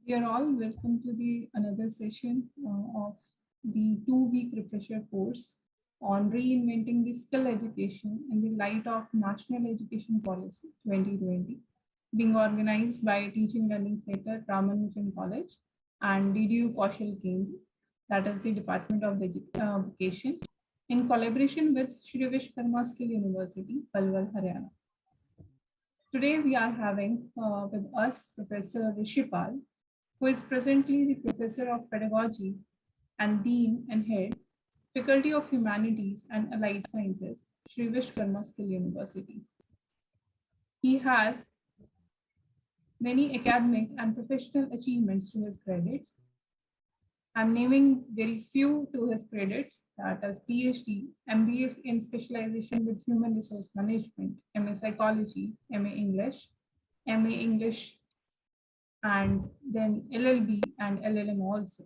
Dear all, welcome to the another session of the 2-week refresher course on reinventing the skill education in the light of National Education Policy 2020, being organized by Teaching Learning Center, Ramanujan College, and DDU Kaushal Kendra, that is the Department of Education, in collaboration with Shri Vishwakarma Skill University, Palwal, Haryana. Today we are having with us Professor Rishi Pal, who is presently the Professor of Pedagogy and Dean and Head, Faculty of Humanities and Allied Sciences, Shri Vishwakarma Skill University. He has many academic and professional achievements to his credits. I'm naming very few to his credits, that is PhD, MBA in Specialization with Human Resource Management, MA Psychology, MA English, and then LLB and LLM also.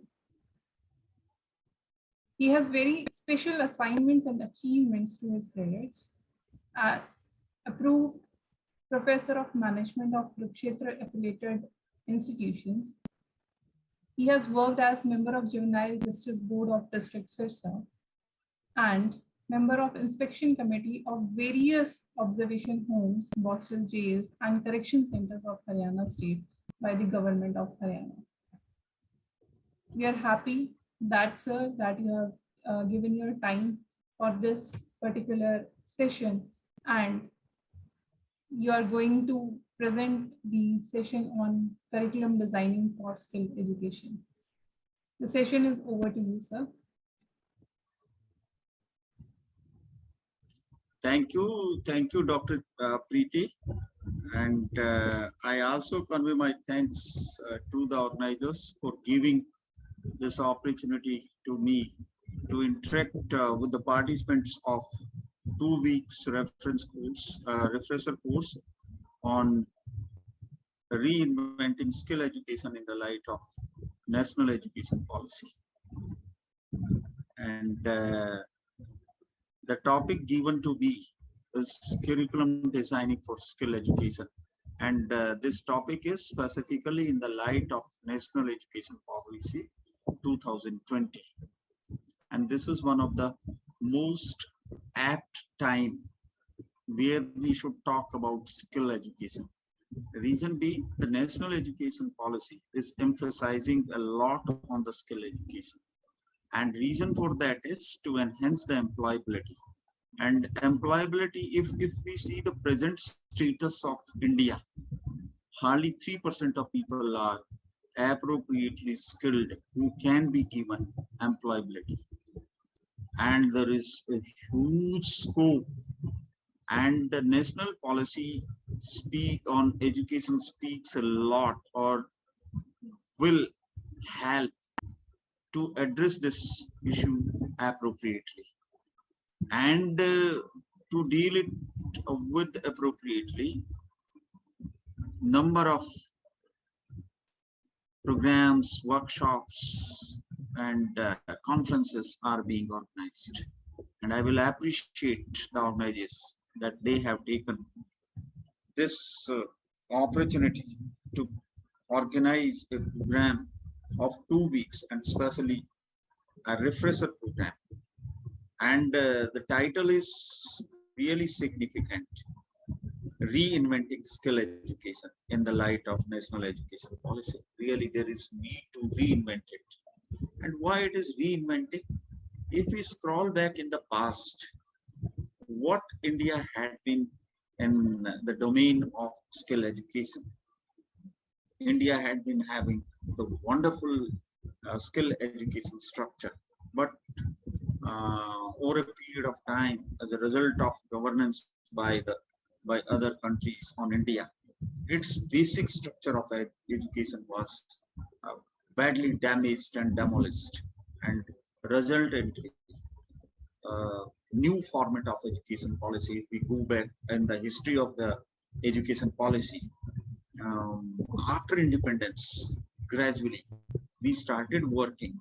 He has very special assignments and achievements to his credits as approved Professor of Management of Kurukshetra affiliated institutions. He has worked as member of Juvenile Justice Board of District Sirsa and member of Inspection Committee of various observation homes, Boston jails, and correction centers of Haryana State by the government of Haryana. We are happy that, sir, that you have given your time for this particular session, and you are going to present the session on curriculum designing for skill education. The session is over to you, sir. Thank you, Dr. Preeti. And I also convey my thanks to the organizers for giving this opportunity to me to interact with the participants of 2 weeks refresher course on reinventing skill education in the light of National Education Policy. And the topic given to me is curriculum designing for skill education. And this topic is specifically in the light of National Education Policy 2020. And this is one of the most apt time where we should talk about skill education. The reason being, the National Education Policy is emphasizing a lot on the skill education. And reason for that is to enhance the employability. And employability, if we see the present status of India, hardly 3% of people are appropriately skilled who can be given employability. And there is a huge scope, and the national policy on education speaks a lot, or will help to address this issue appropriately and to deal it with appropriately. Number of programs, workshops, and conferences are being organized, and I will appreciate the organizers that they have taken this opportunity to organize a program of 2 weeks, and especially a refresher program. And the title is really significant: reinventing skill education in the light of National Education Policy. Really, there is need to reinvent it. And why it is reinventing? If we scroll back in the past, what India had been in the domain of skill education, India had been having the wonderful skill education structure, but over a period of time, as a result of governance by other countries on India, its basic structure of education was badly damaged and demolished, and resulted new format of education policy. If we go back in the history of the education policy, after independence, gradually we started working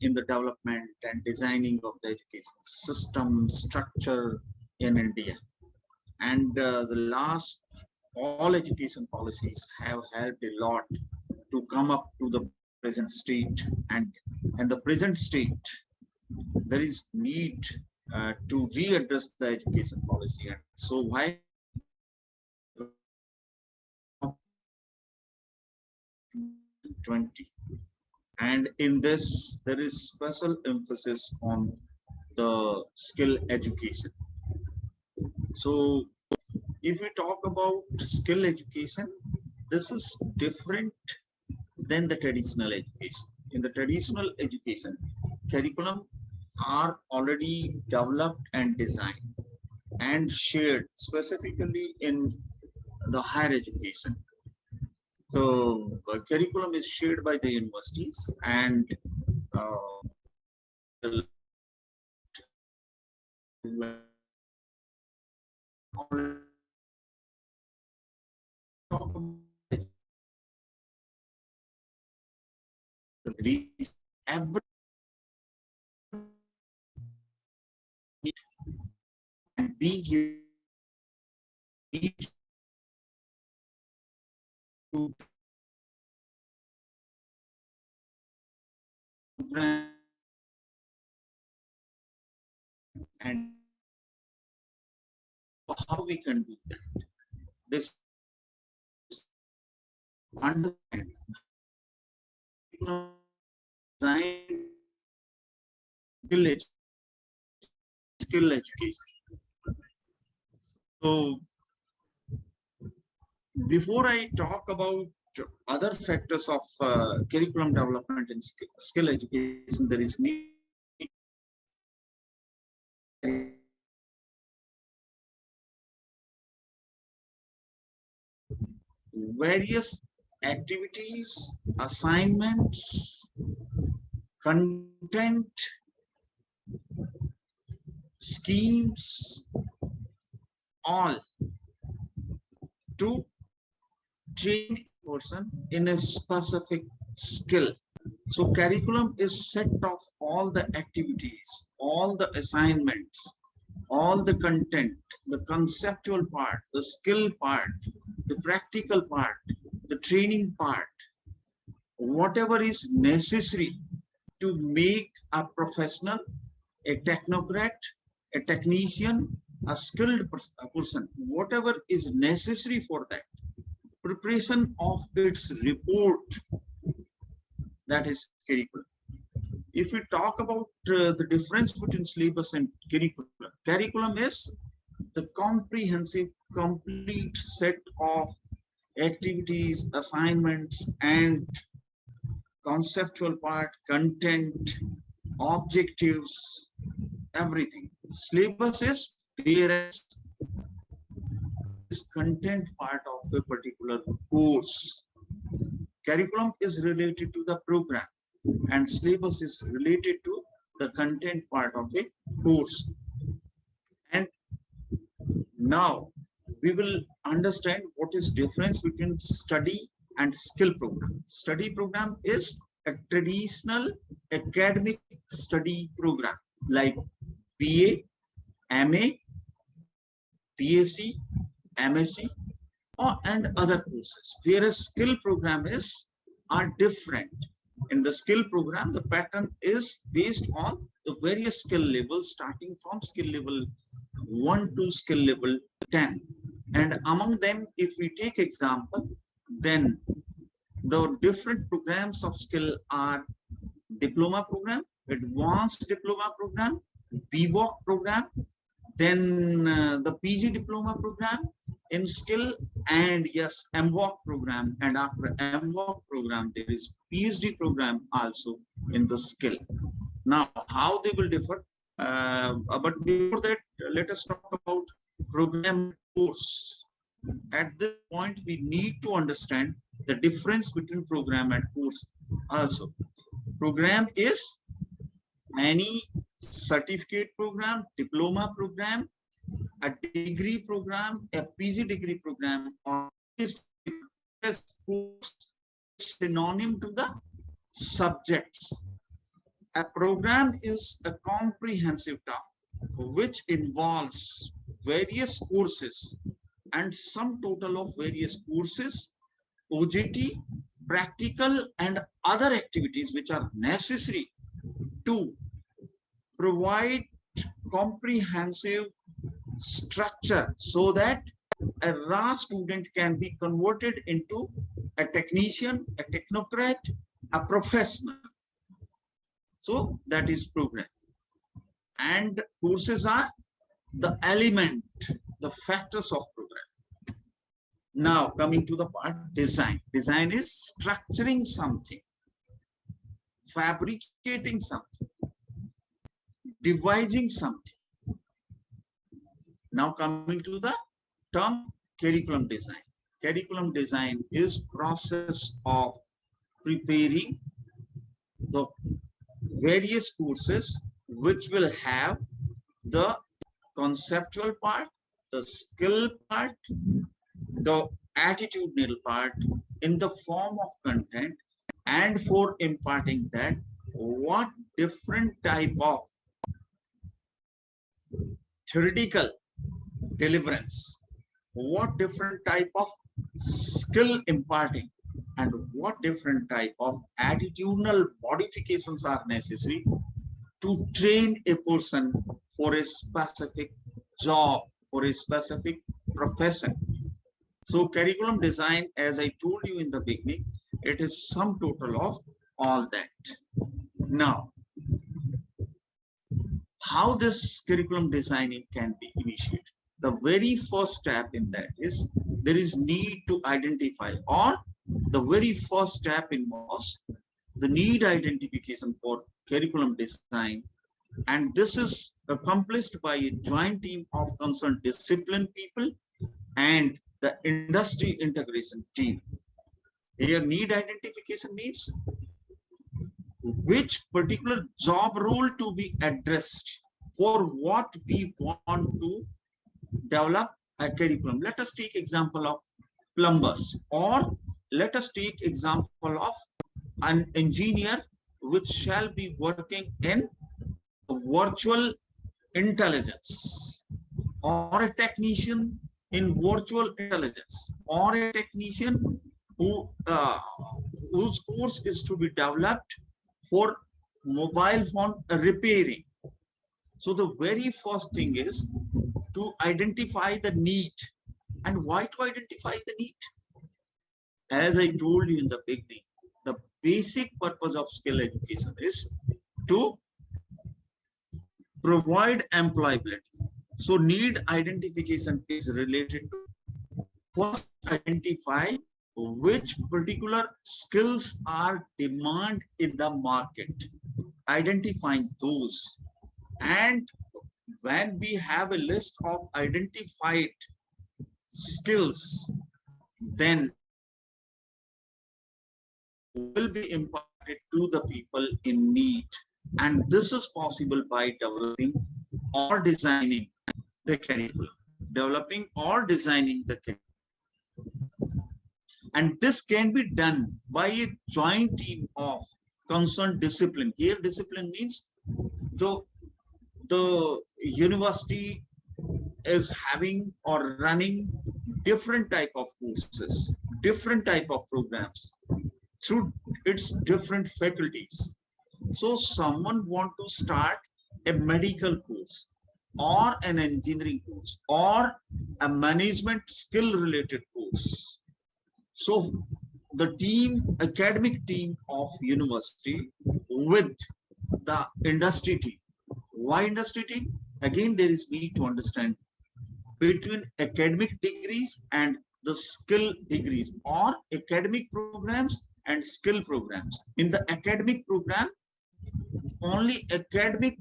in the development and designing of the education system structure in India. And the last, all education policies have helped a lot to come up to the present state, and the present state there is need to readdress the education policy. And so why 20, and in this there is special emphasis on the skill education. So if we talk about skill education, this is different than the traditional education. In the traditional education, curriculum are already developed and designed and shared specifically in the higher education. So the curriculum is shared by the universities, and every and being here to program and how we can do that. This understand design skill education. So before I talk about other factors of curriculum development and skill education, there is need various activities, assignments, content, schemes, all to train a person in a specific skill. So curriculum is set of all the activities, all the assignments, all the content, the conceptual part, the skill part, the practical part, the training part, whatever is necessary to make a professional, a technocrat, a technician, a skilled person, whatever is necessary for that. Preparation of its report, that is curriculum. If we talk about the difference between syllabus and curriculum, curriculum is the comprehensive, complete set of activities, assignments, and conceptual part, content, objectives, everything. Syllabus is whereas this content part of a particular course. Curriculum is related to the program, and syllabus is related to the content part of a course. And now we will understand what is difference between study and skill program. Study program is a traditional academic study program like BA, MA, PSc, MSc, and other courses. Whereas skill program are different. In the skill program, the pattern is based on the various skill levels, starting from skill level 1 to skill level 10. And among them, if we take example, then the different programs of skill are diploma program, advanced diploma program, BVOC program, then the PG diploma program in skill, and yes, MVOC program. And after MVOC program, there is PhD program also in the skill. Now, how they will differ? But before that, let us talk about program course. At this point, we need to understand the difference between program and course also. Program is any certificate program, diploma program, a degree program, a PG degree program, or is synonym to the subjects. A program is a comprehensive term which involves various courses and sum total of various courses, OGT, practical and other activities which are necessary to provide comprehensive structure so that a raw student can be converted into a technician, a technocrat, a professional. So that is program. And courses are the element, the factors of program. Now coming to the part design. Design is structuring something, fabricating something, devising something. Now coming to the term curriculum design. Curriculum design is process of preparing the various courses which will have the conceptual part, the skill part, the attitudinal part in the form of content, and for imparting that, what different type of theoretical deliverance, what different type of skill imparting, and what different type of attitudinal modifications are necessary to train a person for a specific job or a specific profession. So curriculum design, as I told you in the beginning, it is sum total of all that. Now, how this curriculum designing can be initiated? The very first step in that is there is need to identify, or the very first step involves the need identification for curriculum design, and this is accomplished by a joint team of concerned discipline people and the industry integration team. Here need identification means which particular job role to be addressed for what we want to develop a curriculum. Let us take example of plumbers, or let us take example of an engineer which shall be working in virtual intelligence, or a technician in virtual intelligence, or a technician who whose course is to be developed for mobile phone repairing. So the very first thing is to identify the need. And why to identify the need? As I told you in the beginning, the basic purpose of skill education is to provide employability. So need identification is related to first identify which particular skills are demand in the market, identifying those. And when we have a list of identified skills, then will be imparted to the people in need. And this is possible by developing or designing the curriculum. Developing or designing the curriculum. And this can be done by a joint team of concerned discipline. Here discipline means the university is having or running different type of courses, different type of programs through its different faculties. So someone want to start a medical course or an engineering course or a management skill related course. So the team, academic team of university with the industry team. Why industry team? Again, there is need to understand between academic degrees and the skill degrees, or academic programs and skill programs. In the academic program, only academic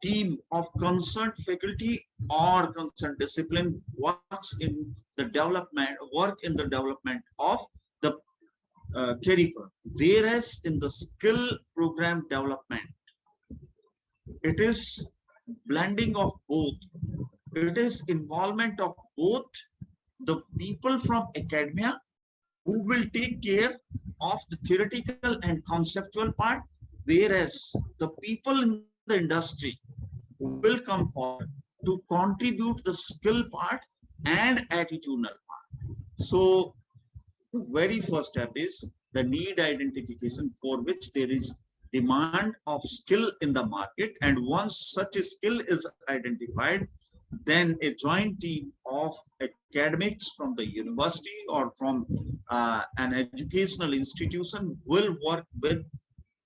team of concerned faculty or concerned discipline works in the development of the curriculum. Whereas in the skill program development, it is blending of both. It is involvement of both the people from academia who will take care of the theoretical and conceptual part, whereas the people in the industry will come forward to contribute the skill part and attitudinal part. So The very first step is the need identification, for which there is demand of skill in the market. And once such a skill is identified, then a joint team of academics from the university or from an educational institution will work with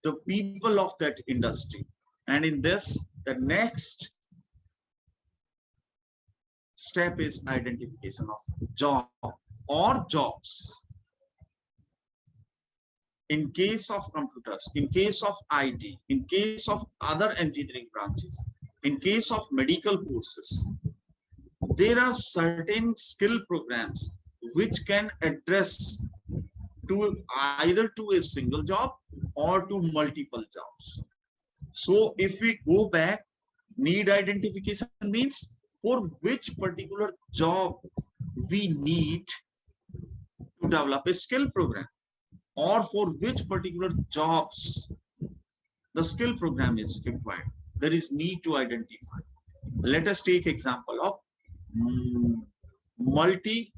the people of that industry. And in this, the next step is identification of job or jobs. In case of computers, in case of IT, in case of other engineering branches, in case of medical courses, there are certain skill programs which can address to either to a single job or to multiple jobs. So if we go back, need identification means for which particular job we need to develop a skill program, or for which particular jobs the skill program is required. There is need to identify. Let us take example of multi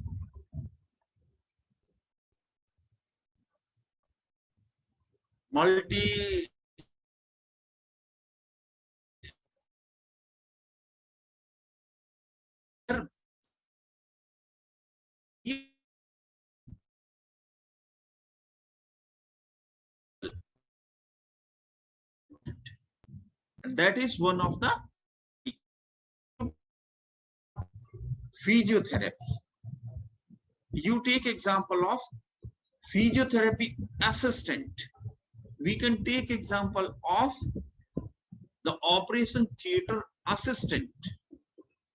that is one of the physiotherapy. You take example of physiotherapy assistant. We can take example of the operation theater assistant.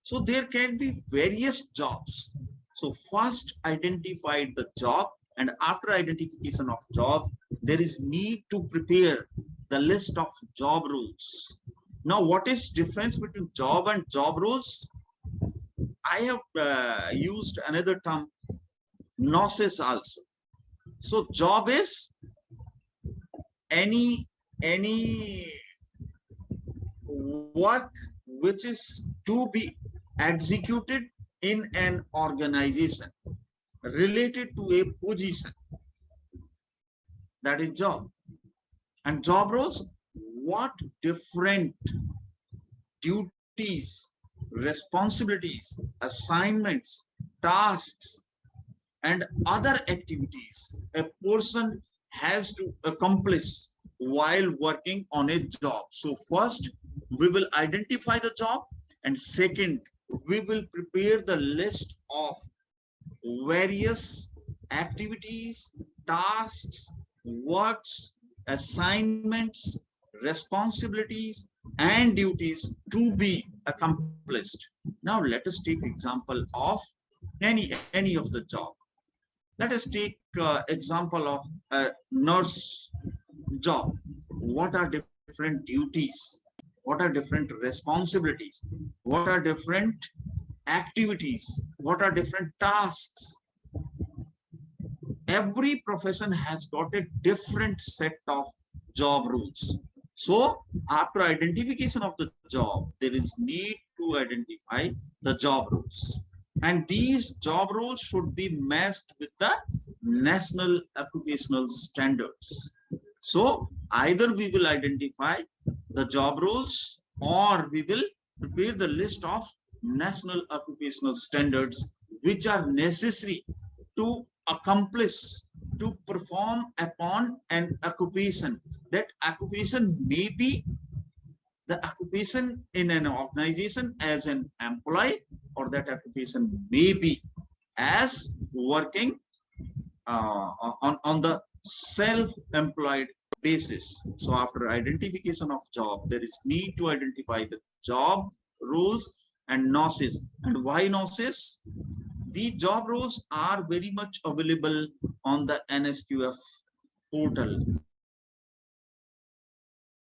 So there can be various jobs. So first identify the job, and after identification of job, there is need to prepare the list of job roles. Now, what is difference between job and job roles? I have used another term, gnosis also. So job is any work which is to be executed in an organization related to a position, that is job. And job roles, what different duties, responsibilities, assignments, tasks, and other activities a person has to accomplish while working on a job. So first, we will identify the job, and second, we will prepare the list of various activities, tasks, works, assignments, responsibilities, and duties to be accomplished. Now let us take example of any of the job. Let us take example of a nurse job. What are different duties? What are different responsibilities? What are different activities? What are different tasks? Every profession has got a different set of job rules. So after identification of the job, there is need to identify the job rules. And these job roles should be matched with the national occupational standards. So either we will identify the job roles, or we will prepare the list of national occupational standards which are necessary to accomplish, to perform upon an occupation. That occupation may be the occupation in an organization as an employee, or that occupation may be as working on the self-employed basis. So after identification of job, there is need to identify the job roles and gnosis. And why gnosis? The job roles are very much available on the NSQF portal.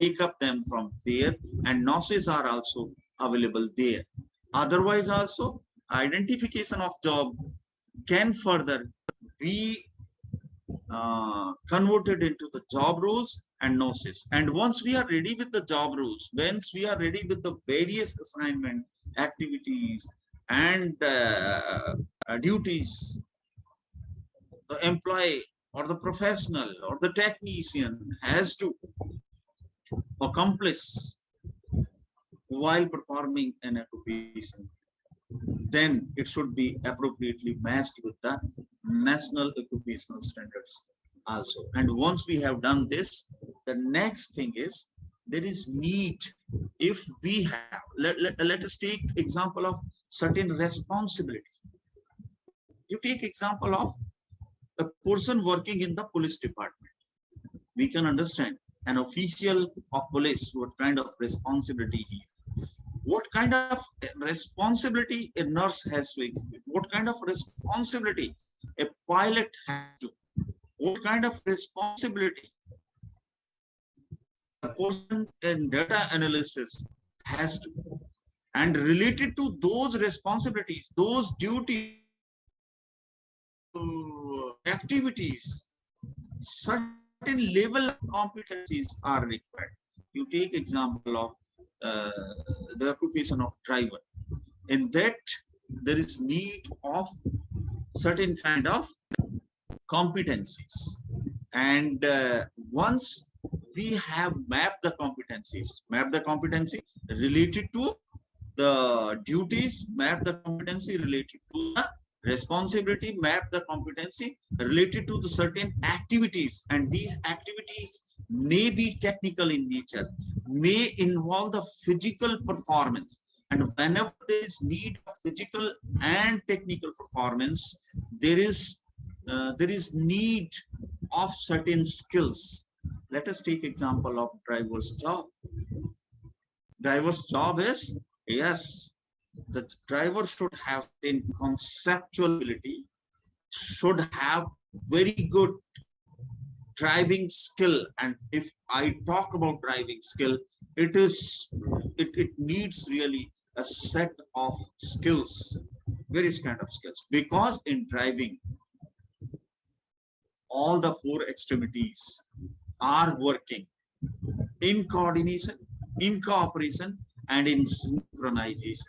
Take up them from there, and gnosis are also available there. Otherwise also, identification of job can further be converted into the job roles and gnosis. And once we are ready with the job roles, once we are ready with the various assignment activities and duties, the employee or the professional or the technician has to accomplish while performing an occupation, then it should be appropriately matched with the national occupational standards also. And once we have done this, the next thing is there is need, if we have, let us take example of certain responsibility. You take example of a person working in the police department. We can understand an official of police, what kind of responsibility he has, what kind of responsibility a nurse has to execute, what kind of responsibility a pilot has to, what kind of responsibility a person in data analysis has to, and related to those responsibilities, those duties, activities, certain level of competencies are required. You take example of the occupation of driver. In that, there is need of certain kind of competencies. And once we have mapped the competencies, related to the duties, map the competency related to the responsibility, map the competency related to the certain activities, and these activities may be technical in nature, may involve the physical performance, and whenever there is need of physical and technical performance, there is need of certain skills. Let us take example of driver's job. Driver's job is, yes, the driver should have in conceptual ability, should have very good driving skill. And if I talk about driving skill, it needs really a set of skills, various kind of skills, because in driving all the four extremities are working in coordination, in cooperation, and in synchronization.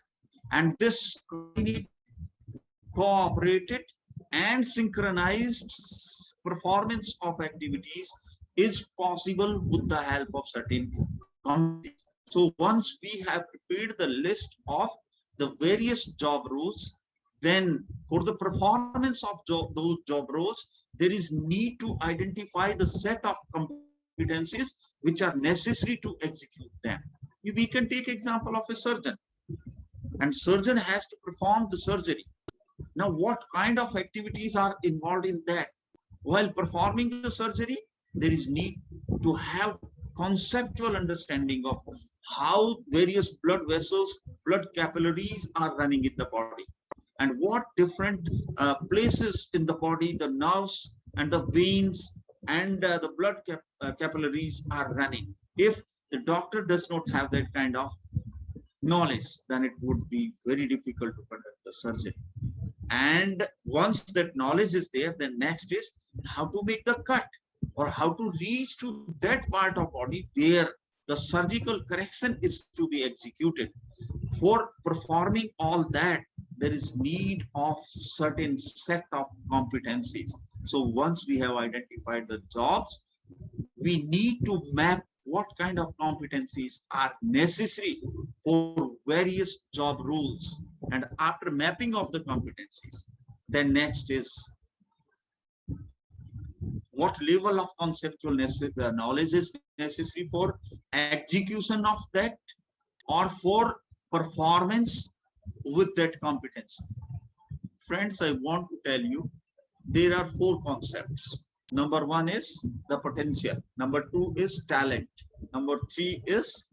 And this cooperated and synchronized performance of activities is possible with the help of certain competencies. So once we have prepared the list of the various job roles, then for the performance of those job roles, there is need to identify the set of competencies which are necessary to execute them. We can take example of a surgeon, and surgeon has to perform the surgery. Now, what kind of activities are involved in that? While performing the surgery, there is need to have conceptual understanding of how various blood vessels, blood capillaries are running in the body, and what different places in the body, the nerves and the veins and the blood capillaries are running. If the doctor does not have that kind of knowledge, then it would be very difficult to conduct the surgery. And once that knowledge is there, then next is how to make the cut, or how to reach to that part of body where the surgical correction is to be executed. For performing all that, there is need of certain set of competencies. So once we have identified the jobs, we need to map what kind of competencies are necessary for various job roles. And after mapping of the competencies, then next is what level of conceptual knowledge is necessary for execution of that, or for performance with that competency. Friends, I want to tell you, there are four concepts. Number one is the potential. Number two is talent. Number three is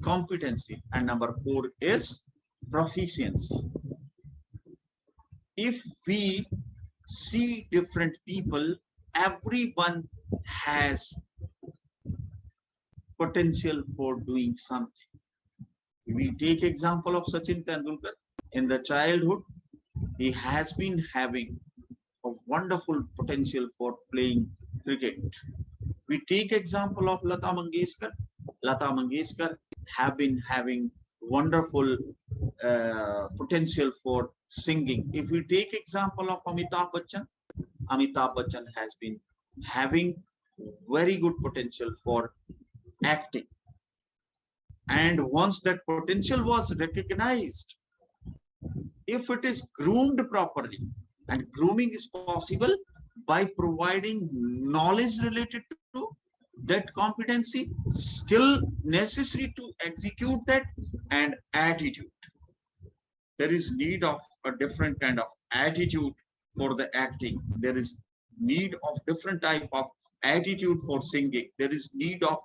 competency. And number four is proficiency. If we see different people, everyone has potential for doing something. We take example of Sachin Tendulkar. In the childhood, he has been having a wonderful potential for playing cricket. We take example of Lata Mangeshkar. Lata Mangeshkar have been having wonderful potential for singing. If we take example of Amitabh Bachchan has been having very good potential for acting. And once that potential was recognized, if it is groomed properly, and grooming is possible by providing knowledge related to that competency, skill necessary to execute that, and attitude. There is need of a different kind of attitude for the acting. There is need of different type of attitude for singing. There is need of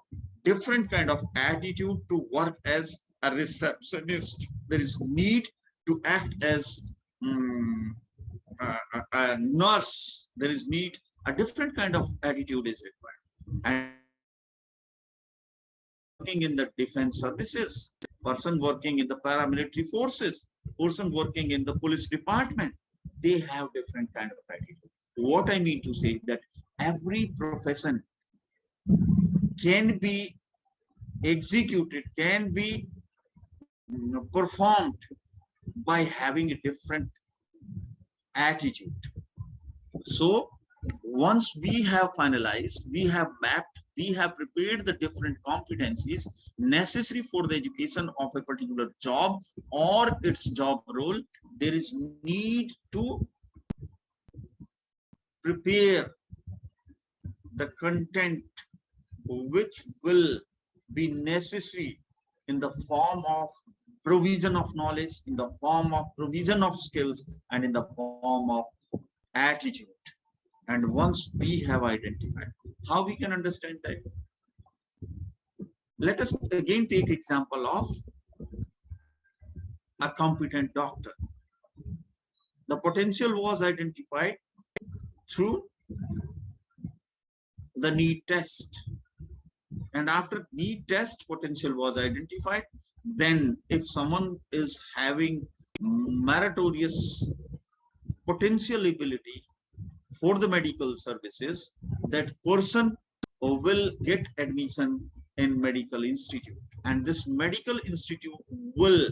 different kind of attitude to work as a receptionist. There is need to act as a nurse. There is need, a different kind of attitude is required. And working in the defense services, person working in the paramilitary forces, person working in the police department, they have different kind of attitude. What I mean to say that every profession can be executed, can be performed by having a different attitude. So once we have finalized, we have mapped, we have prepared the different competencies necessary for the education of a particular job or its job role, there is need to prepare the content which will be necessary in the form of provision of knowledge, in the form of provision of skills, and in the form of attitude. And once we have identified, how we can understand that? Let us again take example of a competent doctor. The potential was identified through the need test. And after need test, potential was identified. Then if someone is having meritorious potential ability for the medical services, that person will get admission in medical institute, and this medical institute will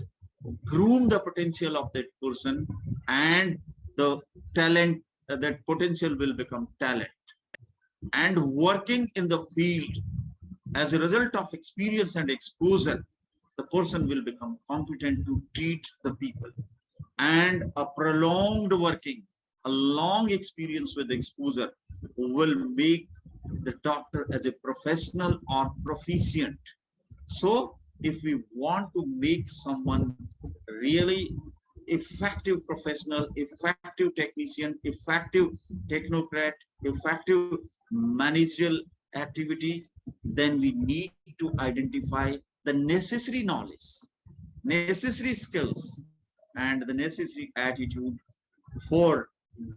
groom the potential of that person, and the talent, that potential will become talent. And working in the field, as a result of experience and exposure, the person will become competent to treat the people. And a prolonged working, a long experience with exposure will make the doctor as a professional or proficient. So if we want to make someone really effective professional, effective technician, effective technocrat, effective managerial activity, then we need to identify the necessary knowledge, necessary skills, and the necessary attitude for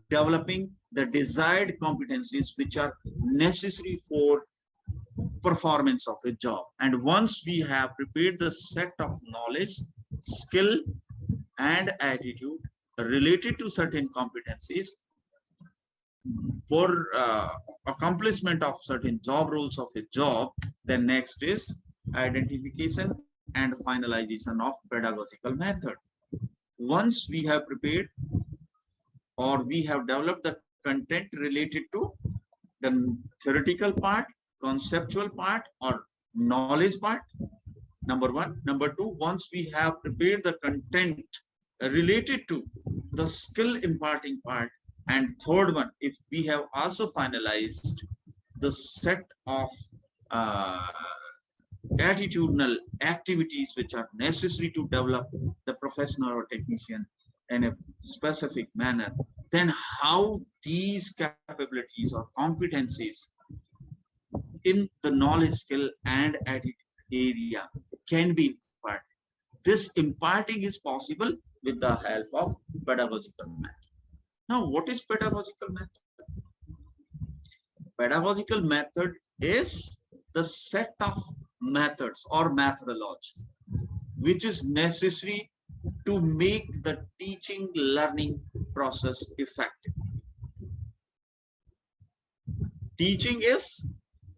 developing the desired competencies which are necessary for performance of a job. And once we have prepared the set of knowledge, skill, and attitude related to certain competencies for accomplishment of certain job roles of a job, then next is identification and finalization of pedagogical method. Once we have prepared or we have developed the content related to the theoretical part, conceptual part, or knowledge part, number one. Number two, once we have prepared the content related to the skill imparting part, and third one, if we have also finalized the set of attitudinal activities which are necessary to develop the professional or technician in a specific manner, then how these capabilities or competencies in the knowledge, skill, and attitude area can be imparted. This imparting is possible with the help of pedagogical method. Now, what is pedagogical method? Pedagogical method is the set of methods or methodology which is necessary to make the teaching learning process effective. Teaching is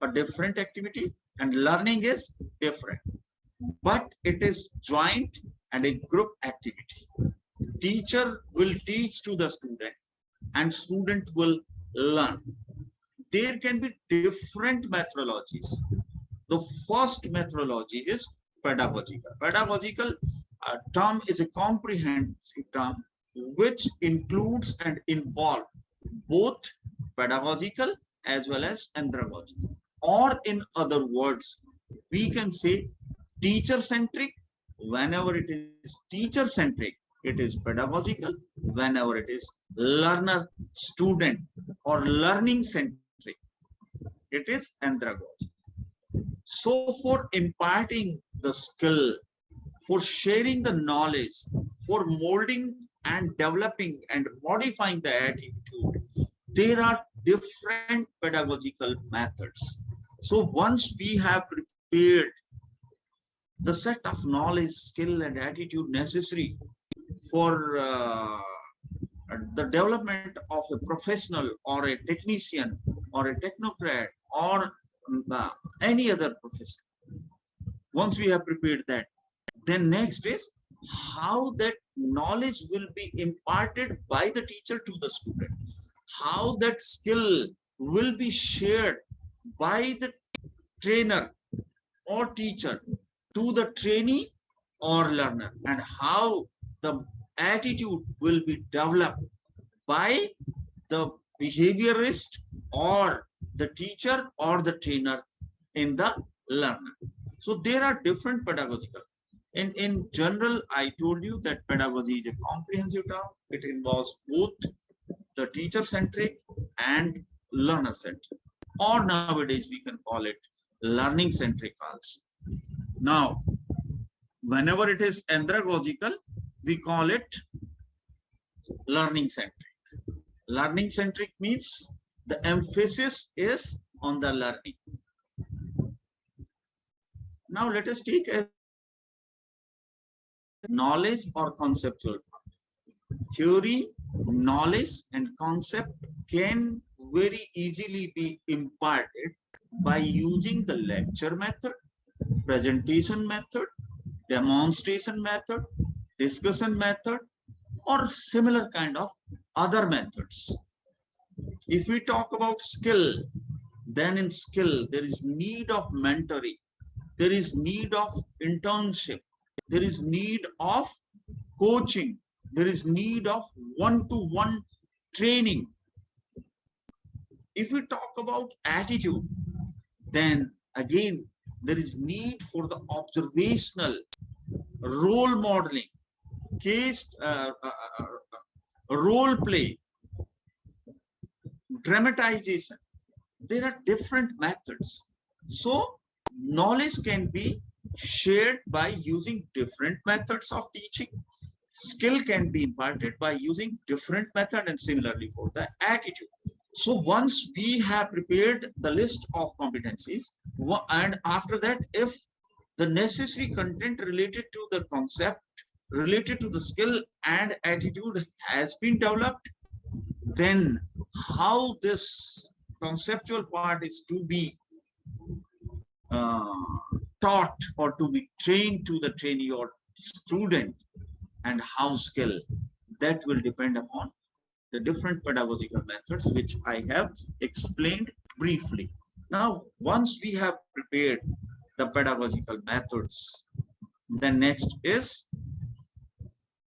a different activity and learning is different, but it is joint and a group activity. Teacher will teach to the student and student will learn. There can be different methodologies. The first methodology is pedagogical. Pedagogical term is a comprehensive term which includes and involve both pedagogical as well as andragogical. Or in other words, we can say teacher-centric. Whenever it is teacher-centric, it is pedagogical. Whenever it is learner-student or learning-centric, it is andragogical. So for imparting the skill, for sharing the knowledge, for molding and developing and modifying the attitude, there are different pedagogical methods. So once we have prepared the set of knowledge, skill, and attitude necessary for the development of a professional or a technician or a technocrat or any other profession, once we have prepared that, then next is how that knowledge will be imparted by the teacher to the student, how that skill will be shared by the trainer or teacher to the trainee or learner, and how the attitude will be developed by the behaviorist or the teacher or the trainer in the learner. So there are different pedagogical. In general, I told you that pedagogy is a comprehensive term. It involves both the teacher-centric and learner-centric. Or nowadays we can call it learning-centric also. Now, whenever it is andragogical, we call it learning-centric. Learning-centric means the emphasis is on the learning. Now let us take a knowledge or conceptual. Theory, knowledge, and concept can very easily be imparted by using the lecture method, presentation method, demonstration method, discussion method, or similar kind of other methods. If we talk about skill, then in skill, there is need of mentoring, there is need of internship, there is need of coaching, there is need of one-to-one training. If we talk about attitude, then again, there is need for the observational, role modeling, case, role play, dramatization. There are different methods. So knowledge can be shared by using different methods of teaching. Skill can be imparted by using different method, and similarly for the attitude. So once we have prepared the list of competencies, and after that, if the necessary content related to the concept, related to the skill and attitude has been developed, then how this conceptual part is to be taught or to be trained to the trainee or student, and how skill, that will depend upon the different pedagogical methods which I have explained briefly. Now, once we have prepared the pedagogical methods, then next is,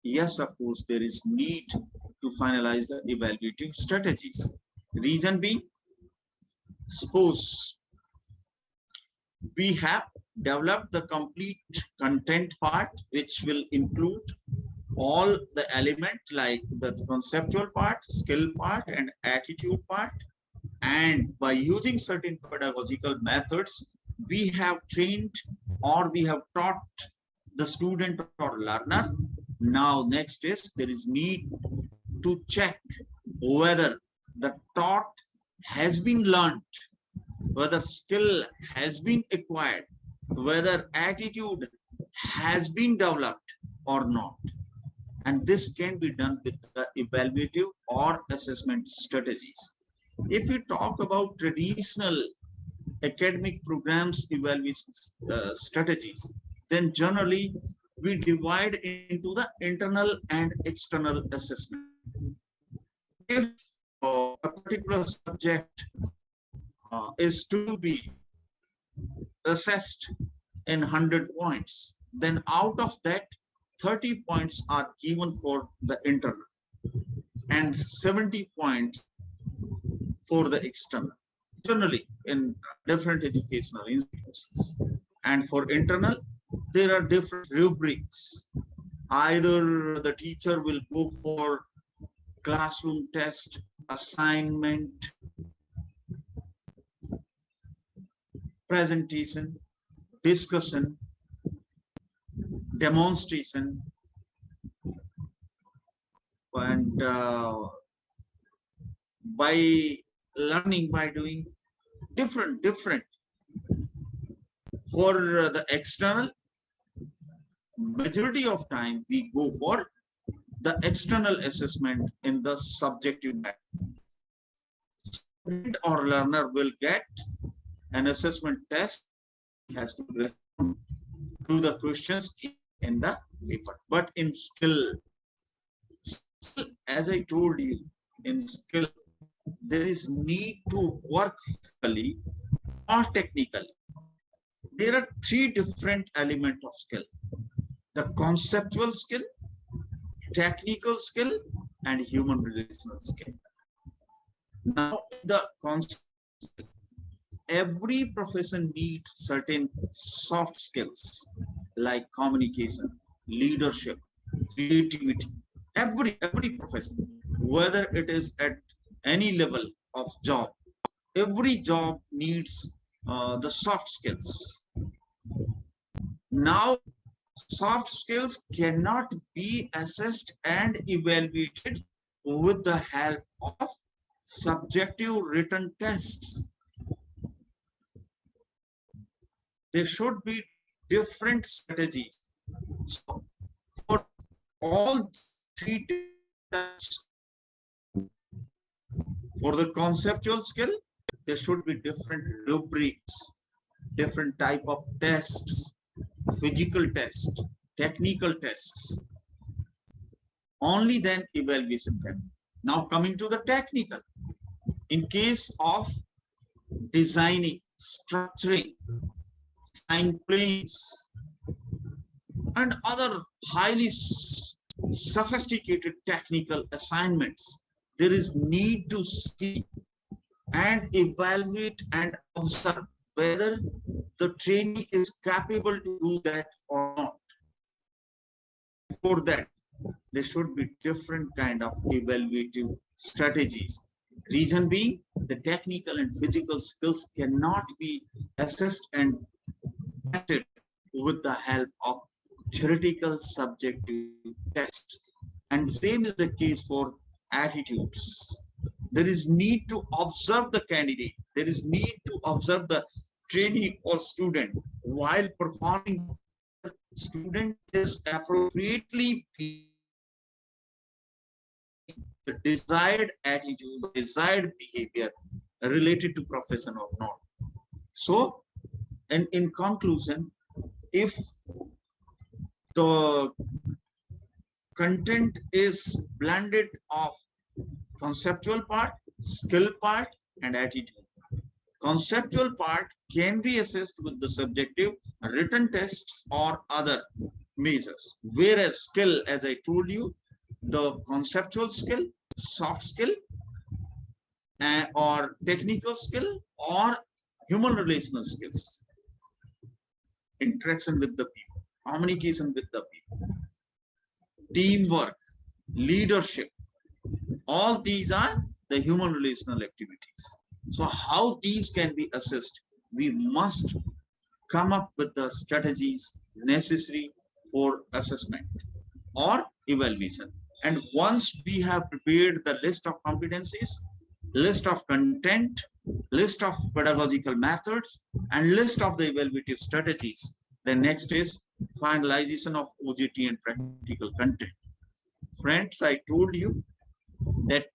yes, of course, there is need to finalize the evaluative strategies. Reason being, suppose we have developed the complete content part, which will include all the element like the conceptual part, skill part, and attitude part. And by using certain pedagogical methods, we have trained or we have taught the student or learner. Now, next is there is need to check whether the taught has been learned, whether skill has been acquired, whether attitude has been developed or not. And this can be done with the evaluative or assessment strategies. If we talk about traditional academic programs evaluation strategies, then generally we divide into the internal and external assessment. If a particular subject is to be assessed in 100 points, then out of that, 30 points are given for the internal and 70 points for the external, generally in different educational institutions. And for internal, there are different rubrics. Either the teacher will go for classroom test, assignment, presentation, discussion, demonstration, and by learning, by doing different. For the external, majority of time we go for the external assessment in the subjective matter. Student or learner will get an assessment test. He has to respond to the questions in the paper. But in skill, as I told you, in skill, there is need to work physically or technically. There are three different elements of skill: the conceptual skill, technical skill, and human relational skill. Now, the concept, every profession needs certain soft skills like communication, leadership, creativity. Every profession, whether it is at any level of job, every job needs the soft skills. Now, soft skills cannot be assessed and evaluated with the help of subjective written tests. There should be different strategies. So for all three tests, for the conceptual skill, there should be different rubrics, different type of tests, physical tests, technical tests. Only then evaluation can be. Now coming to the technical, in case of designing, structuring, flying planes, and other highly sophisticated technical assignments, there is need to see and evaluate and observe whether the trainee is capable to do that or not. For that, there should be different kind of evaluative strategies. Reason being, the technical and physical skills cannot be assessed and tested with the help of theoretical subjective tests. And same is the case for attitudes. There is need to observe the candidate. There is need to observe the trainee or student while performing. Student is appropriately the desired attitude, desired behavior related to profession or not. So, and in conclusion, if the content is blended of conceptual part, skill part, and attitude. Conceptual part can be assessed with the subjective written tests or other measures. Whereas skill, as I told you, the conceptual skill, soft skill, or technical skill, or human relational skills, interaction with the people, communication with the people, teamwork, leadership, all these are the human relational activities. So how these can be assessed? We must come up with the strategies necessary for assessment or evaluation. And once we have prepared the list of competencies, list of content, list of pedagogical methods, and list of the evaluative strategies, the next is finalization of OGT and practical content. Friends, I told you that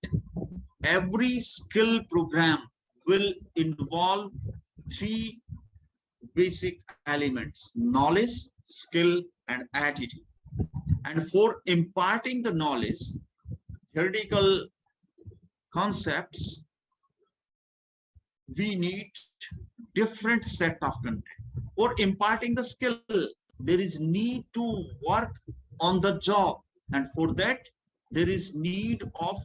every skill program will involve three basic elements: knowledge, skill, and attitude. And for imparting the knowledge, theoretical concepts, we need different set of content. For imparting the skill, there is need to work on the job, and for that there is need of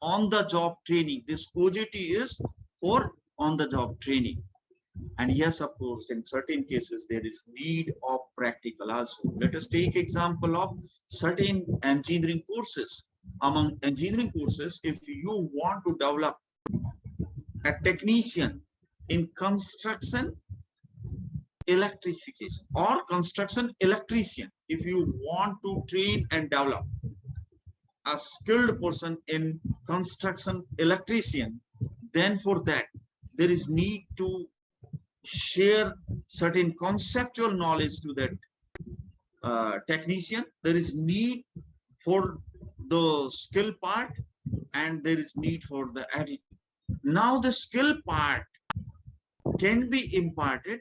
on the job training. This OGT is for on the job training. And yes, of course, in certain cases there is need of practical also. Let us take example of certain engineering courses. Among engineering courses, if you want to develop a technician in construction electrification or construction electrician, if you want to train and develop a skilled person in construction electrician, then for that there is need to share certain conceptual knowledge to that technician. There is need for the skill part, and there is need for the attitude. Now the skill part can be imparted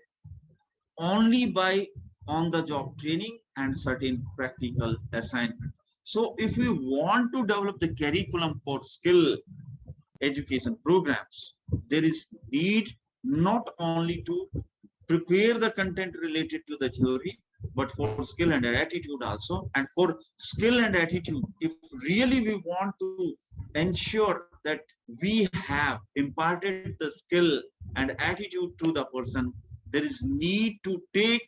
only by on-the-job training and certain practical assignment. So if we want to develop the curriculum for skill education programs, there is need not only to prepare the content related to the theory, but for skill and attitude also. And for skill and attitude, if really we want to ensure that we have imparted the skill and attitude to the person, there is need to take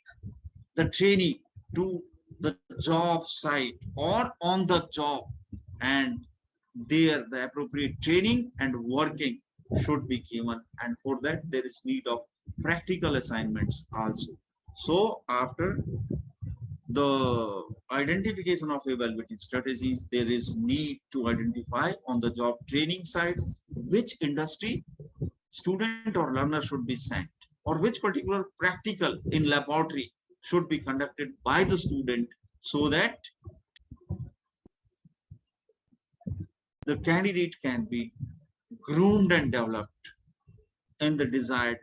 the trainee to the job site or on the job, and there the appropriate training and working should be given, and for that there is need of practical assignments also. So after the identification of evaluating strategies, there is need to identify on the job training sites which industry student or learner should be sent, or which particular practical in laboratory should be conducted by the student, so that the candidate can be groomed and developed in the desired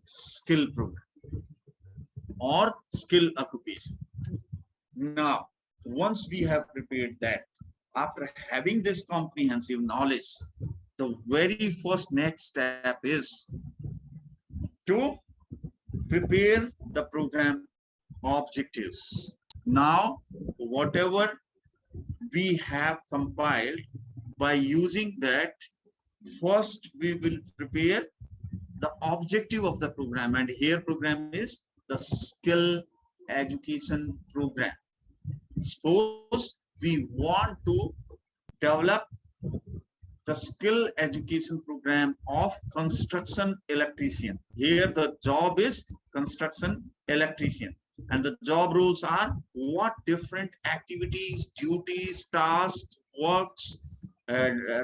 skill program or skill occupation. Now, once we have prepared that, after having this comprehensive knowledge, the very first next step is to prepare the program objectives. Now, whatever we have compiled, by using that, first we will prepare the objective of the program, and here program is the skill education program. Suppose we want to develop the skill education program of construction electrician. Here the job is construction electrician, and the job roles are what different activities, duties, tasks, works,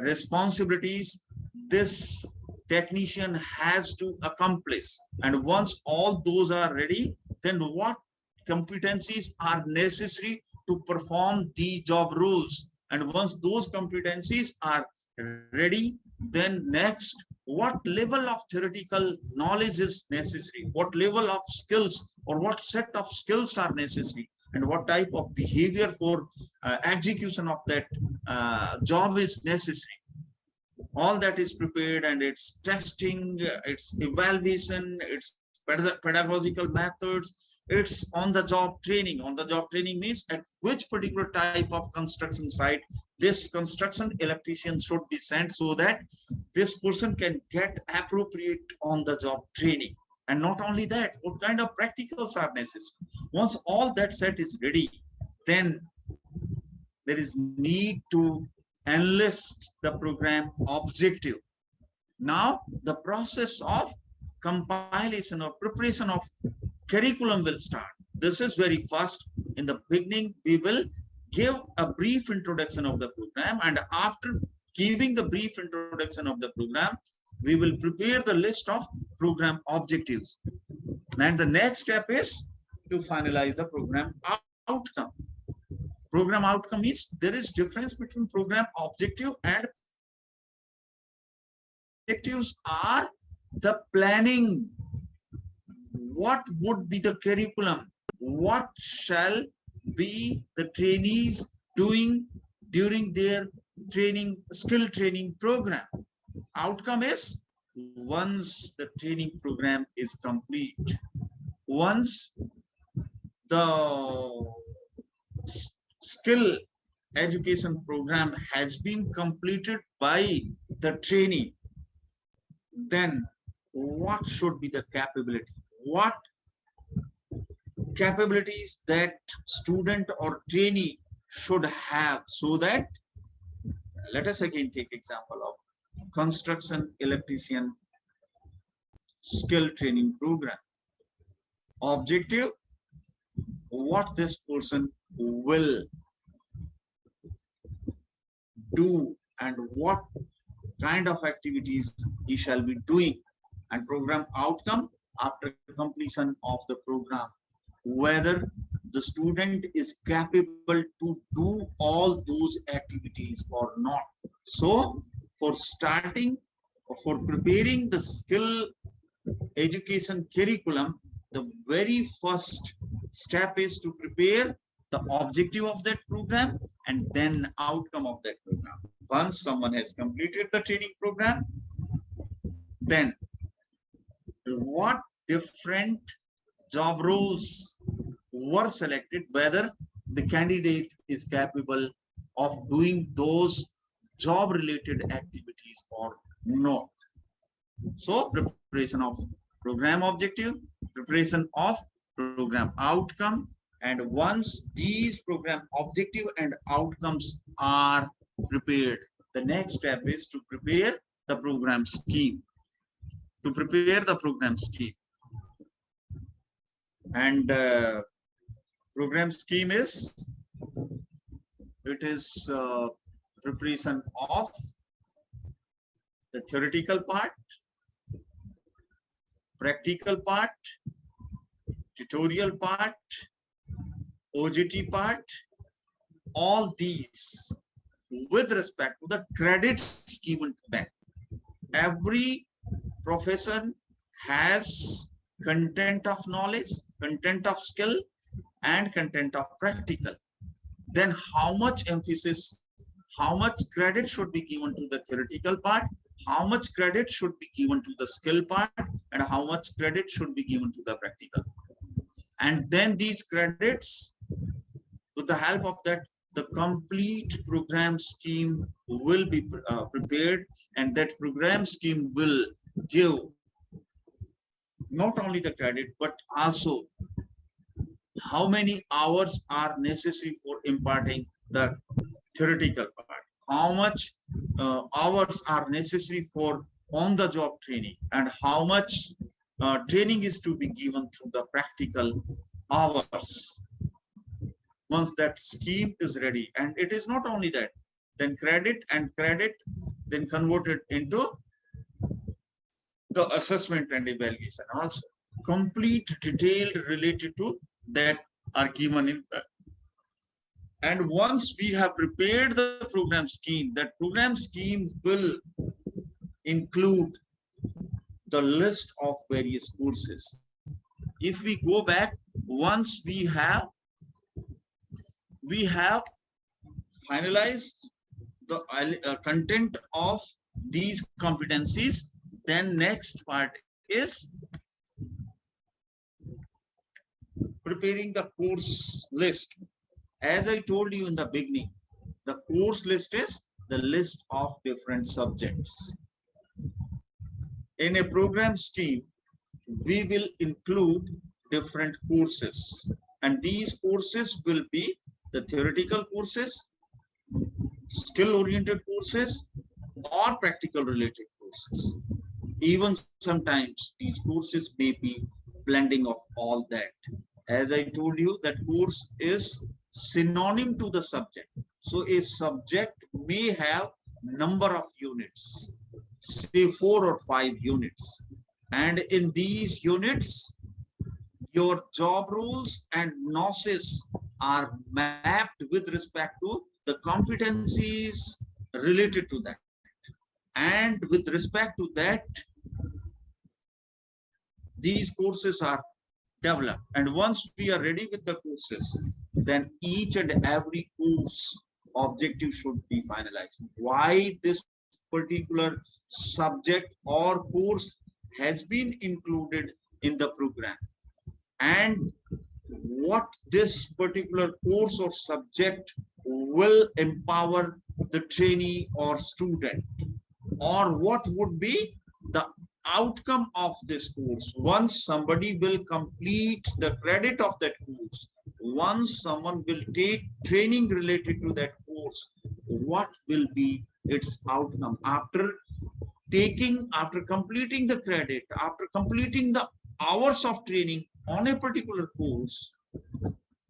responsibilities this technician has to accomplish. And once all those are ready, then what competencies are necessary to perform the job roles. And once those competencies are ready, then next, what level of theoretical knowledge is necessary, what level of skills or what set of skills are necessary, and what type of behavior for execution of that job is necessary. All that is prepared, and it's testing, it's evaluation, it's pedagogical methods, it's on the job training. On the job training means at which particular type of construction site this construction electrician should be sent, so that this person can get appropriate on the job training. And not only that, what kind of practicals are necessary. Once all that set is ready, then there is need to enlist the program objective. Now the process of compilation or preparation of curriculum will start. This is very fast. In the beginning, we will give a brief introduction of the program, and after giving the brief introduction of the program, we will prepare the list of program objectives. And the next step is to finalize the program outcome. Program outcome means there is difference between program objective and objectives are the planning. What would be the curriculum? What shall be the trainees doing during their training, skill training program. Outcome is, once the training program is complete, once the skill education program has been completed by the trainee, then what should be the capability? What capabilities that student or trainee should have, so that, let us again take example of construction electrician skill training program. Objective, what this person will do and what kind of activities he shall be doing, and program outcome after completion of the program, whether the student is capable to do all those activities or not. So for starting, for preparing the skill education curriculum, the very first step is to prepare the objective of that program and then outcome of that program. Once someone has completed the training program, then what different job roles were selected, whether the candidate is capable of doing those job related activities or not. So preparation of program objective, preparation of program outcome, and once these program objective and outcomes are prepared, the next step is to prepare the program scheme. To prepare the program scheme. And program scheme is, it is preparation of the theoretical part, practical part, tutorial part, OGT part, all these with respect to the credits given to them. Every profession has content of knowledge, content of skill, and content of practical. Then how much emphasis, how much credit should be given to the theoretical part, how much credit should be given to the skill part, and how much credit should be given to the practical. And then these credits, with the help of that, the complete program scheme will be prepared, and that program scheme will give not only the credit, but also how many hours are necessary for imparting the theoretical part, how much hours are necessary for on-the-job training, and how much training is to be given through the practical hours. Once that scheme is ready, and it is not only that, then credit then converted into the assessment and evaluation also. Complete detail related to that are given in that. And once we have prepared the program scheme, that program scheme will include the list of various courses. If we go back, once we have finalized the content of these competencies, then next part is preparing the course list. As I told you in the beginning, the course list is the list of different subjects. In a program scheme, we will include different courses, and these courses will be the theoretical courses, skill-oriented courses, or practical related courses. Even sometimes these courses may be blending of all that. As I told you, that course is synonym to the subject. So a subject may have number of units, say 4 or 5 units. And in these units, your job roles and gnosis are mapped with respect to the competencies related to that. And with respect to that, these courses are developed. And once we are ready with the courses, then each and every course objective should be finalized. Why this particular subject or course has been included in the program, and what this particular course or subject will empower the trainee or student, or what would be the outcome of this course once somebody will complete the credit of that course, once someone will take training related to that course, what will be its outcome after completing the credit, after completing the hours of training on a particular course,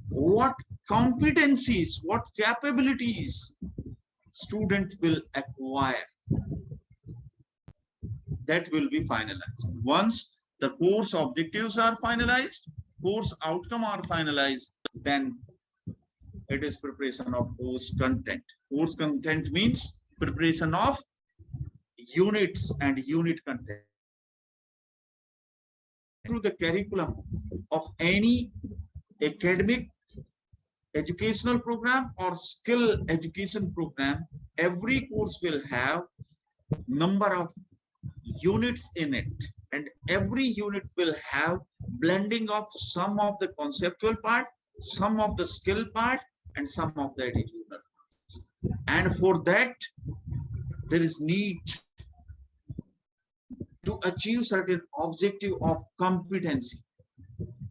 what competencies, what capabilities student will acquire, that will be finalized. Once the course objectives are finalized, course outcome are finalized, then it is preparation of course content. Course content means preparation of units and unit content through the curriculum of any academic educational program or skill education program. Every course will have number of units in it, and every unit will have blending of some of the conceptual part, some of the skill part, and some of the attitudinal parts. And for that there is need to achieve certain objective of competency,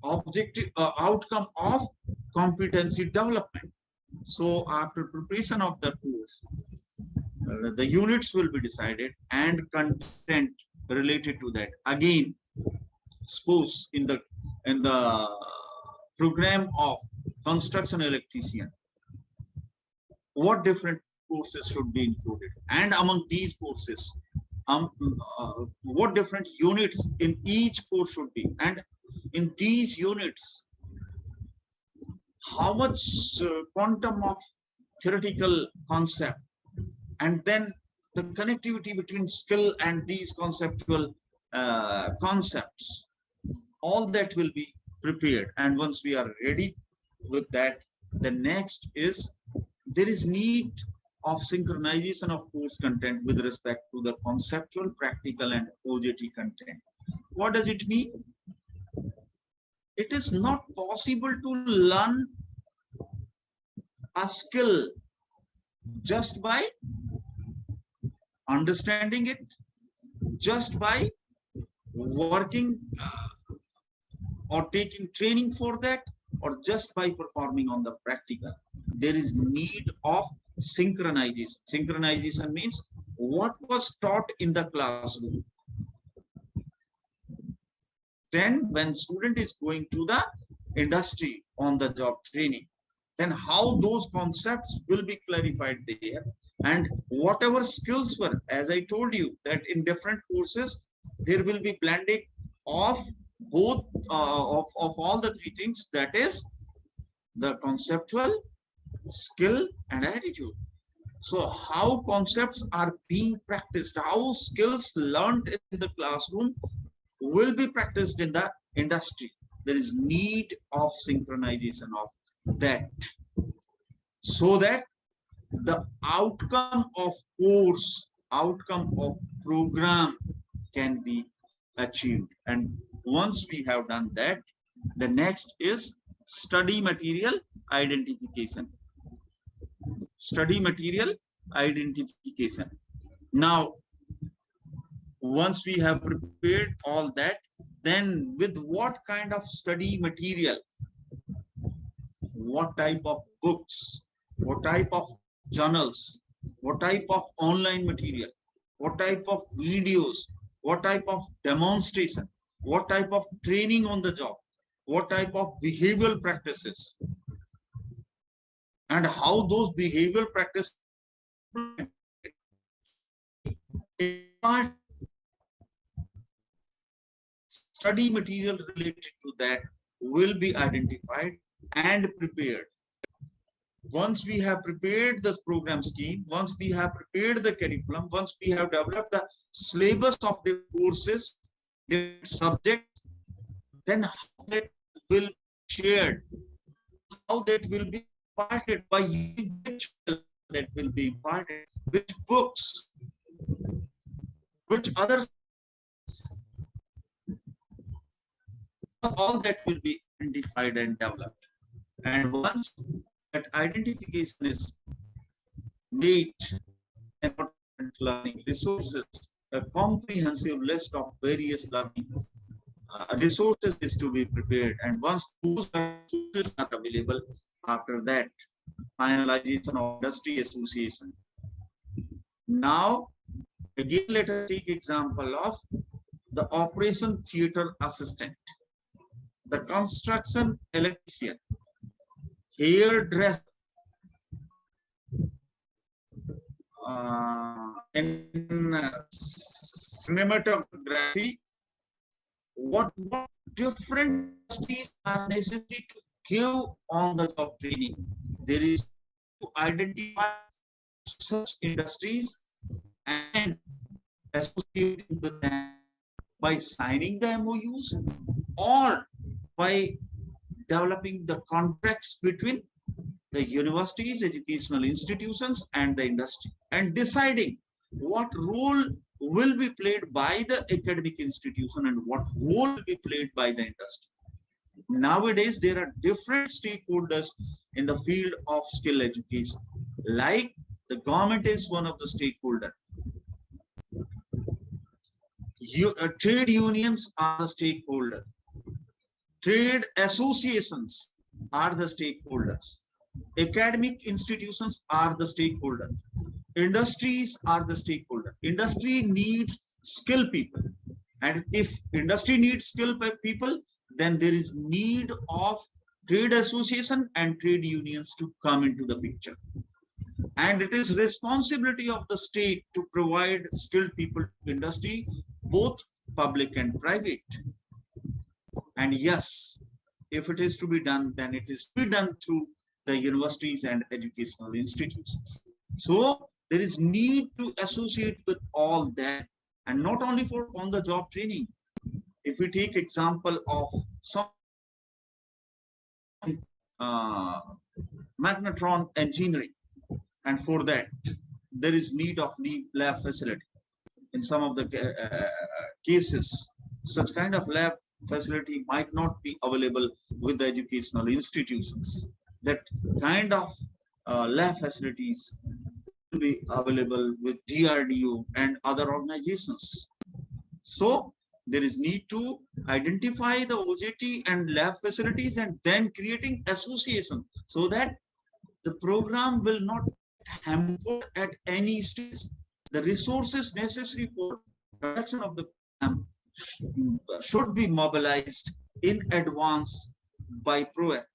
objective outcome of competency development. So after preparation of the course, the units will be decided and content related to that. Again, suppose in the program of construction electrician, what different courses should be included, and among these courses, what different units in each course should be, and in these units how much quantum of theoretical concept, and then the connectivity between skill and these conceptual concepts, all that will be prepared. And once we are ready with that, the next is there is need of synchronization of course content with respect to the conceptual, practical, and OGT content. What does it mean? It is not possible to learn a skill just by understanding it, just by working or taking training for that, or just by performing on the practical. There is need of synchronization. Synchronization means what was taught in the classroom, then when student is going to the industry on the job training, then how those concepts will be clarified there, and whatever skills were, as I told you that in different courses there will be blending of both of all the three things, that is the conceptual, skill, and attitude. So how concepts are being practiced, how skills learned in the classroom will be practiced in the industry. There is need of synchronization of that, so that the outcome of course, outcome of program can be achieved. And once we have done that, the next is study material identification. Study material identification. Now, once we have prepared all that, then with what kind of study material, what type of books, what type of journals, what type of online material, what type of videos, what type of demonstration, what type of training on the job, what type of behavioral practices, and how those behavioral practices study material related to that will be identified and prepared. Once we have prepared this program scheme, once we have prepared the curriculum, once we have developed the syllabus of the courses, the subjects, then how that will be shared, how that will be imparted, by using which that will be imparted, which books, which others, all that will be identified and developed. And once that identification is made, and learning resources, a comprehensive list of various learning resources is to be prepared. And once those resources are available, after that, finalization of industry association. Now, again, let us take example of the operation theater assistant, the construction electrician, hairdresser, in cinematography. What different industries are necessary to give on the job training? There is to identify such industries and associating with them by signing the MOUs or by developing the contracts between the universities, educational institutions, and the industry, and deciding what role will be played by the academic institution and what role will be played by the industry. Nowadays, there are different stakeholders in the field of skill education. Like the government is one of the stakeholders. Trade unions are the stakeholders. Trade associations are the stakeholders. Academic institutions are the stakeholders. Industries are the stakeholder. Industry needs skilled people. And if industry needs skilled people, then there is need of trade association and trade unions to come into the picture. And it is responsibility of the state to provide skilled people to industry, both public and private. And yes, if it is to be done, then it is to be done through the universities and educational institutions. So there is need to associate with all that, and not only for on-the-job training. If we take example of some magnetron engineering, and for that there is need of lab facility. In some of the cases, such kind of lab facility might not be available with the educational institutions. That kind of lab facilities will be available with DRDO and other organizations. So there is need to identify the OGT and lab facilities and then creating association so that the program will not hamper at any stage. The resources necessary for production of the program should be mobilized in advance by proactive.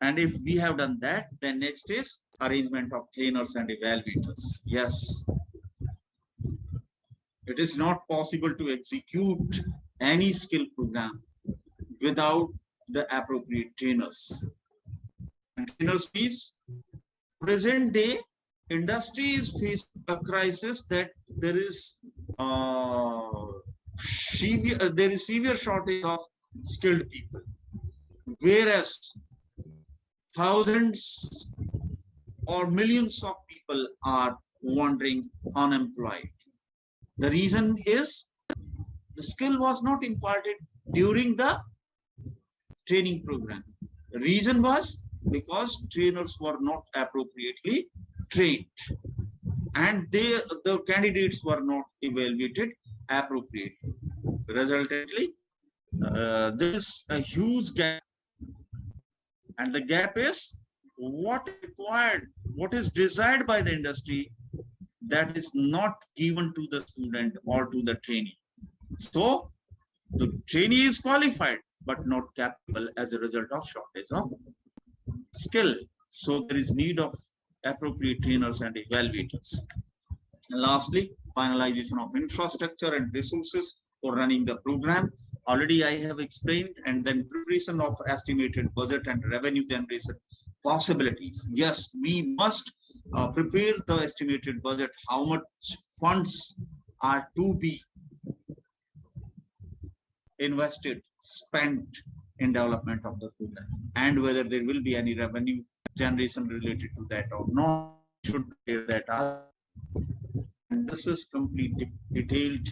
And if we have done that, then next is arrangement of trainers and evaluators. Yes, it is not possible to execute any skill program without the appropriate trainers. And trainers means present day industry is facing a crisis that there is severe shortage of skilled people, whereas thousands or millions of people are wandering unemployed. The reason is the skill was not imparted during the training program. The reason was because trainers were not appropriately trained and the candidates were not evaluated appropriately. Resultantly, there is a huge gap, and the gap is what required, what is desired by the industry, that is not given to the student or to the trainee. So the trainee is qualified but not capable as a result of shortage of skill. So there is need of appropriate trainers and evaluators. And lastly, finalization of infrastructure and resources for running the program. Already I have explained, and then preparation of estimated budget and revenue generation possibilities. Yes, we must prepare the estimated budget, how much funds are to be invested, spent in development of the program, and whether there will be any revenue generation related to that or not, should clear that up. And this is complete detailed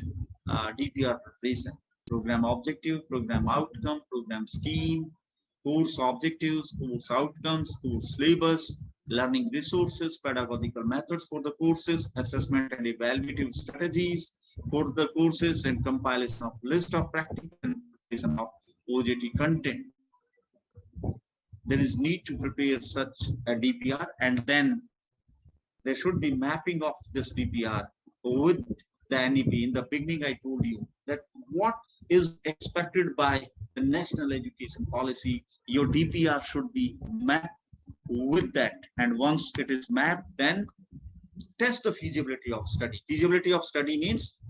DPR preparation. Program objective, program outcome, program scheme, course objectives, course outcomes, course syllabus, learning resources, pedagogical methods for the courses, assessment and evaluative strategies for the courses, and compilation of list of practical and preparation of OGT content. There is need to prepare such a DPR, and then there should be mapping of this DPR with the NEP. In the beginning, I told you that what is expected by the national education policy, your DPR should be mapped with that. And once it is mapped, then test the feasibility of study. Feasibility of study means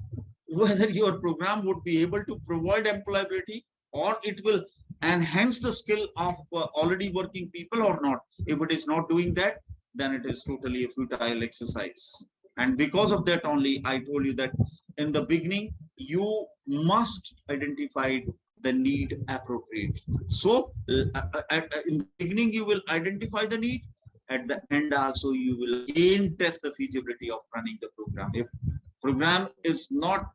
whether your program would be able to provide employability, or it will enhance the skill of already working people or not. If it is not doing that, then it is totally a futile exercise. And because of that only, I told you that in the beginning, you must identify the need appropriate. So in the beginning, you will identify the need. At the end also, you will again test the feasibility of running the program. If program is not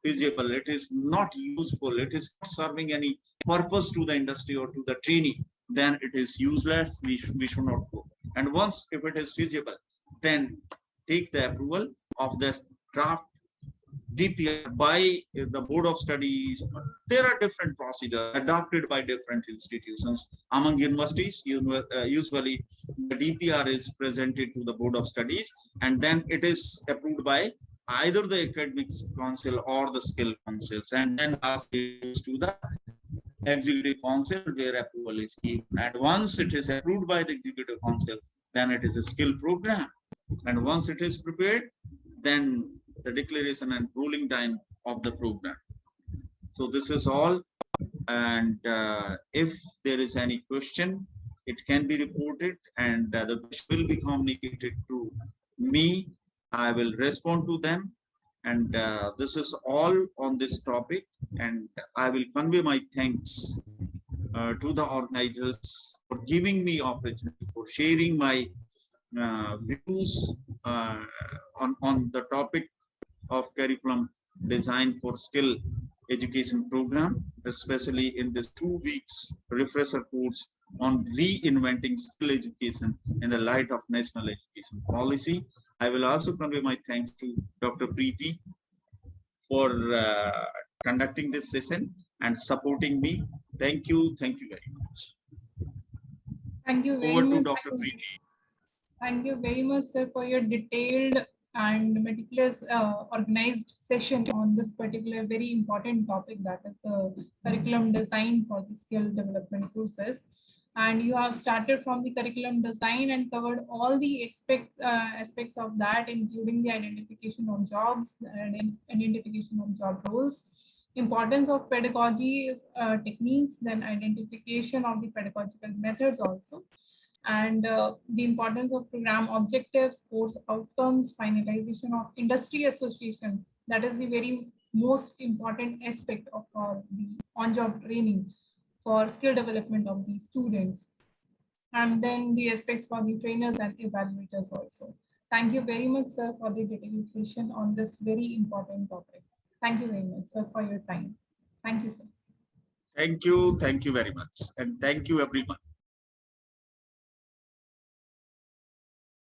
feasible, it is not useful, it is not serving any purpose to the industry or to the trainee, then it is useless. We should not go. And once if it is feasible, then take the approval of the draft DPR by the Board of Studies. There are different procedures adopted by different institutions. Among universities, usually the DPR is presented to the Board of Studies, and then it is approved by either the academics council or the skill councils, and then last it goes to the executive council where approval is given. And once it is approved by the executive council, then it is a skill program. And once it is prepared, then the declaration and ruling time of the program. So this is all. And if there is any question, it can be reported, and the question will be communicated to me. I will respond to them. And this is all on this topic. And I will convey my thanks to the organizers for giving me opportunity, for sharing my views on the topic of curriculum design for skill education program, especially in this 2 weeks refresher course on reinventing skill education in the light of national education policy. I will also convey my thanks to Dr. Preeti for conducting this session and supporting me. Thank you very much. Thank you very Over much. to Dr. Preeti. Thank you very much, sir, for your detailed and meticulous organized session on this particular very important topic, that is curriculum design for the skill development courses. And you have started from the curriculum design and covered all the aspects of that, including the identification of jobs and identification of job roles, importance of pedagogy techniques, then identification of the pedagogical methods also, and the importance of program objectives, course outcomes, finalization of industry association. That is the very most important aspect of the on-job training for skill development of the students. And then the aspects for the trainers and evaluators also. Thank you very much, sir, for the detailed session on this very important topic. Thank you very much, sir, for your time. Thank you, sir. Thank you very much. And thank you, everyone.